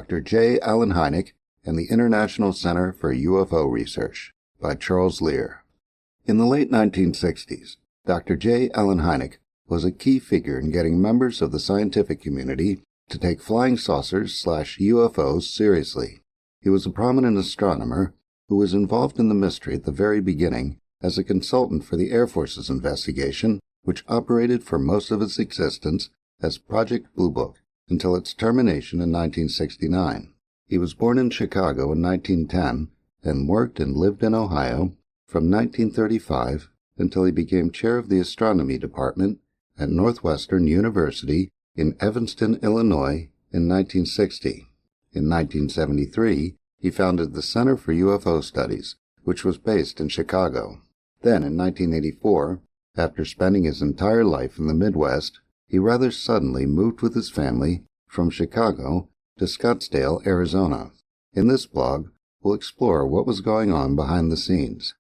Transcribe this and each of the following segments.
Dr. JAllenHynek and the International Center for UFO Research by Charles Lear. In the late 1960s, Dr. JAllenHynek was a key figure in getting members of the scientific community to take flying saucers/UFOs seriously. He was a prominent astronomer who was involved in the mystery at the very beginning as a consultant for the Air Force's investigation, which operated for most of its existence as Project Blue Book until its termination in 1969. He was born in Chicago in 1910 and worked and lived in Ohio from 1935 until he became chair of the astronomy department at Northwestern University in Evanston, Illinois in 1960. In 1973, he founded the Center for UFO Studies, which was based in Chicago. Then, in 1984, after spending his entire life in the Midwest, he rather suddenly moved with his family from Chicago to Scottsdale, Arizona. In this blog, we'll explore what was going on behind the scenes.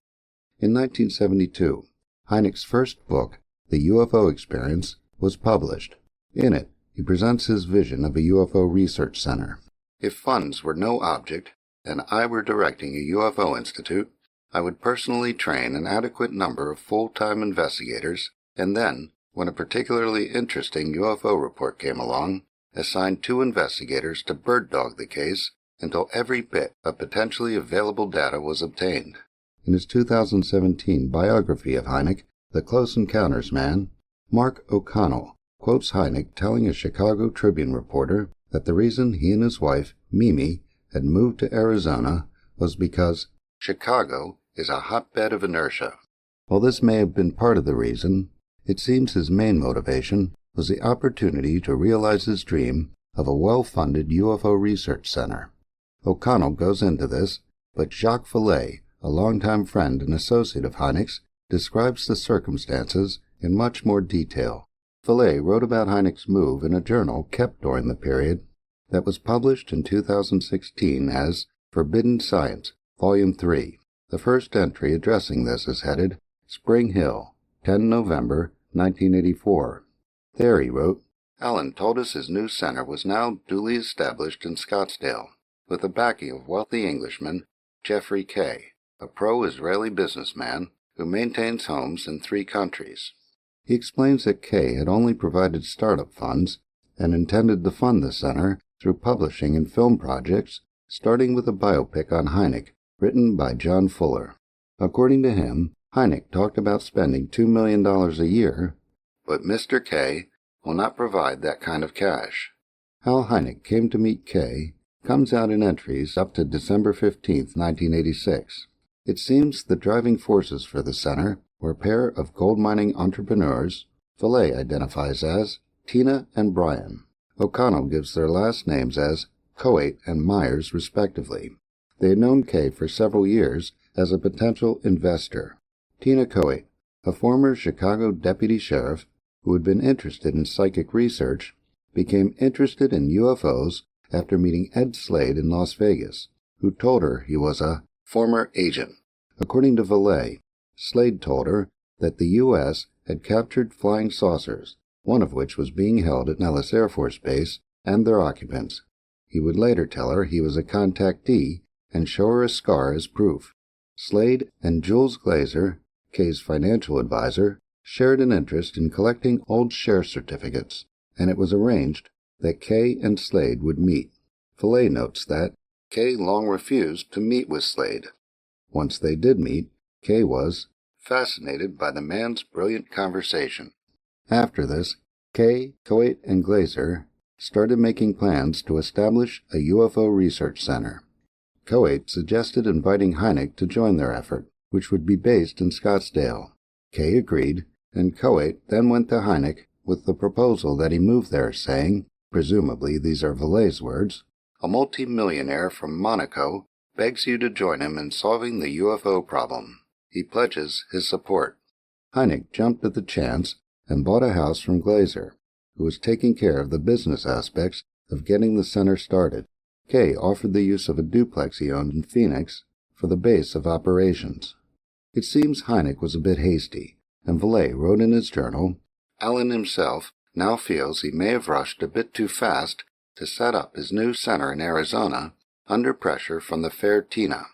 In 1972, Hynek's first book, The UFO Experience, was published. In it, he presents his vision of a UFO research center. If funds were no object, and I were directing a UFO institute, I would personally train an adequate number of full-time investigators, and then, when a particularly interesting UFO report came along, assign 2 investigators to bird dog the case until every bit of potentially available data was obtained. In his 2017 biography of Hynek, The Close Encounters Man, Mark O'Connell quotes Hynek telling a Chicago Tribune reporter that the reason he and his wife, Mimi, had moved to Arizona was because Chicago is a hotbed of inertia. While this may have been part of the reason, it seems his main motivation was the opportunity to realize his dream of a well-funded UFO research center. O'Connell goes into this, but Jacques Vallée, a longtime friend and associate of Hynek's, describes the circumstances in much more detail. Vallée wrote about Hynek's move in a journal kept during the period that was published in 2016 as Forbidden Science, Volume 3. The first entry addressing this is headed Spring Hill, 10 November 1984. There he wrote, "Allen told us his new center was now duly established in Scottsdale, with the backing of wealthy Englishman Jeffery Kaye, a pro-Israeli businessman who maintains homes in 3 countries. He explains that Kaye had only provided startup funds and intended to fund the center through publishing and film projects, starting with a biopic on Hynek written by John Fuller. According to him, Hynek talked about spending $2 million a year, but Mr. Kaye will not provide that kind of cash. How Hynek came to meet Kaye comes out in entries up to December 15, 1986. It seems the driving forces for the center were a pair of gold mining entrepreneurs Vallée identifies as Tina and Brian. O'Connell gives their last names as Coate and Myers, respectively. They had known Kaye for several years as a potential investor. Tina Coate, a former Chicago deputy sheriff who had been interested in psychic research, became interested in UFOs after meeting Ed Slade in Las Vegas, who told her he was a former agent. According to Vallée, Slade told her that the U.S. had captured flying saucers, one of which was being held at Nellis Air Force Base, and their occupants. He would later tell her he was a contactee and show her a scar as proof. Slade and Jules Glazer, Kaye's financial advisor, shared an interest in collecting old share certificates, and it was arranged that Kaye and Slade would meet. Vallée notes that Kaye long refused to meet with Slade. Once they did meet, Kaye was fascinated by the man's brilliant conversation. After this, Kaye, Coate, and Glazer started making plans to establish a UFO research center. Coate suggested inviting Hynek to join their effort, which would be based in Scottsdale. Kaye agreed, and Coate then went to Hynek with the proposal that he move there, saying, presumably these are Vallée's words, "A multi-millionaire from Monaco begs you to join him in solving the UFO problem. He pledges his support." Hynek jumped at the chance and bought a house from Glazer, who was taking care of the business aspects of getting the center started. Kaye offered the use of a duplex he owned in Phoenix for the base of operations. It seems Hynek was a bit hasty, and Vallée wrote in his journal, "Allen himself now feels he may have rushed a bit too fast to set up his new center in Arizona under pressure from the fair Tina.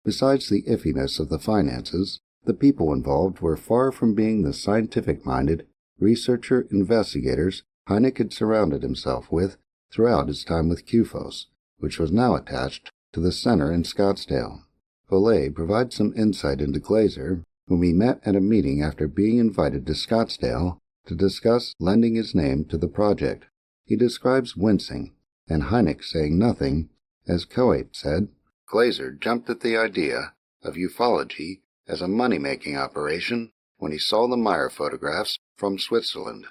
Besides the iffiness of the finances, the people involved were far from being the scientific-minded researcher-investigators Hynek had surrounded himself with throughout his time with CUFOS, which was now attached to the center in Scottsdale. Vallée provides some insight into Glaser, whom he met at a meeting after being invited to Scottsdale to discuss lending his name to the project. He describes wincing, and Hynek saying nothing, as Kaye said, Glaser jumped at the idea of ufology as a money-making operation when he saw the Meyer photographs from Switzerland.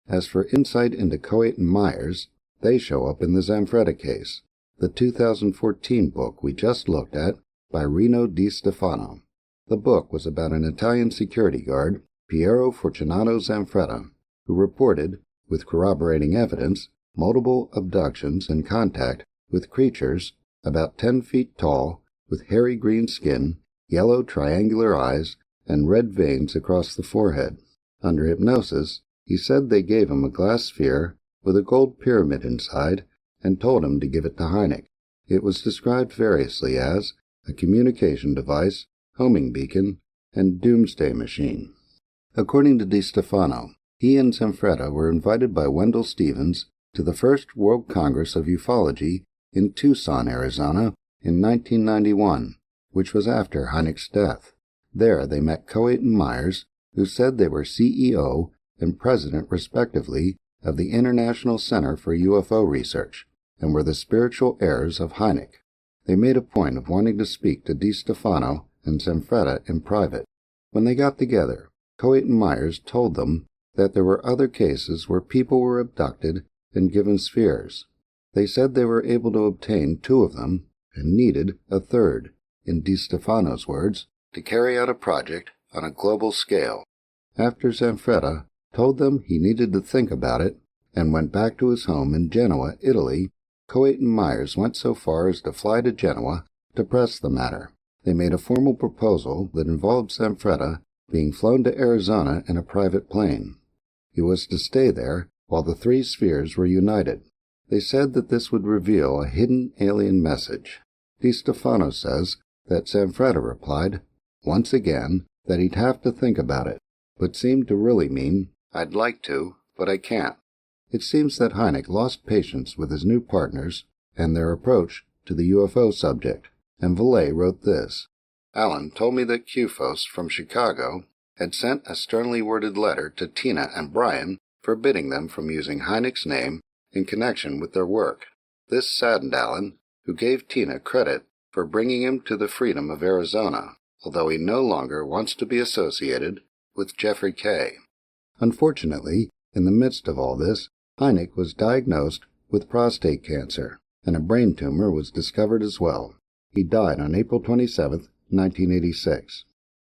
As for insight into Kaye and Myers, they show up in the Zanfretta case, the 2014 book we just looked at by Rino Di Stefano. The book was about an Italian security guard, Piero Fortunato Zanfretta, who reported, with corroborating evidence, multiple abductions and contact with creatures about 10 feet tall, with hairy green skin, yellow triangular eyes, and red veins across the forehead. Under hypnosis, he said they gave him a glass sphere with a gold pyramid inside and told him to give it to Hynek. It was described variously as a communication device, homing beacon, and doomsday machine. According to Di Stefano, he and Zanfretta were invited by Wendell Stevens to the first World Congress of Ufology in Tucson, Arizona, in 1991, which was after Hynek's death. There they met Kaye and Myers, who said they were CEO and president, respectively, of the International Center for UFO Research, and were the spiritual heirs of Hynek. They made a point of wanting to speak to Di Stefano and Zanfretta in private. When they got together, Kaye and Myers told them that there were other cases where people were abducted and given spheres. They said they were able to obtain 2 of them and needed a third, in Di Stefano's words, to carry out a project on a global scale. After Zanfretta told them he needed to think about it and went back to his home in Genoa, Italy, Kaye and Myers went so far as to fly to Genoa to press the matter. They made a formal proposal that involved Zanfretta being flown to Arizona in a private plane. He was to stay there while the 3 spheres were united. They said that this would reveal a hidden alien message. Di Stefano says that Zanfretta replied, once again, that he'd have to think about it, but seemed to really mean, I'd like to, but I can't. It seems that Hynek lost patience with his new partners and their approach to the UFO subject, and Vallée wrote this. Allen told me that CUFOS from Chicago had sent a sternly worded letter to Tina and Brian forbidding them from using Hynek's name in connection with their work. This saddened Allen, who gave Tina credit for bringing him to the freedom of Arizona, although he no longer wants to be associated with Jeffery Kaye. Unfortunately, in the midst of all this, Hynek was diagnosed with prostate cancer, and a brain tumor was discovered as well. He died on April 27, 1986.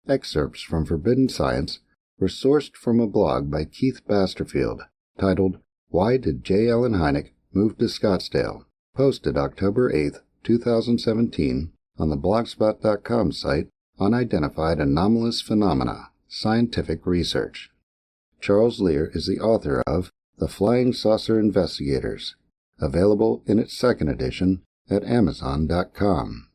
Excerpts from Forbidden Science were sourced from a blog by Keith Basterfield titled Why Did JAllenHynek Move to Scottsdale?, posted October 8, 2017 on the blogspot.com site Unidentified Anomalous Phenomena, Scientific Research. Charles Lear is the author of The Flying Saucer Investigators, available in its 2nd edition at Amazon.com.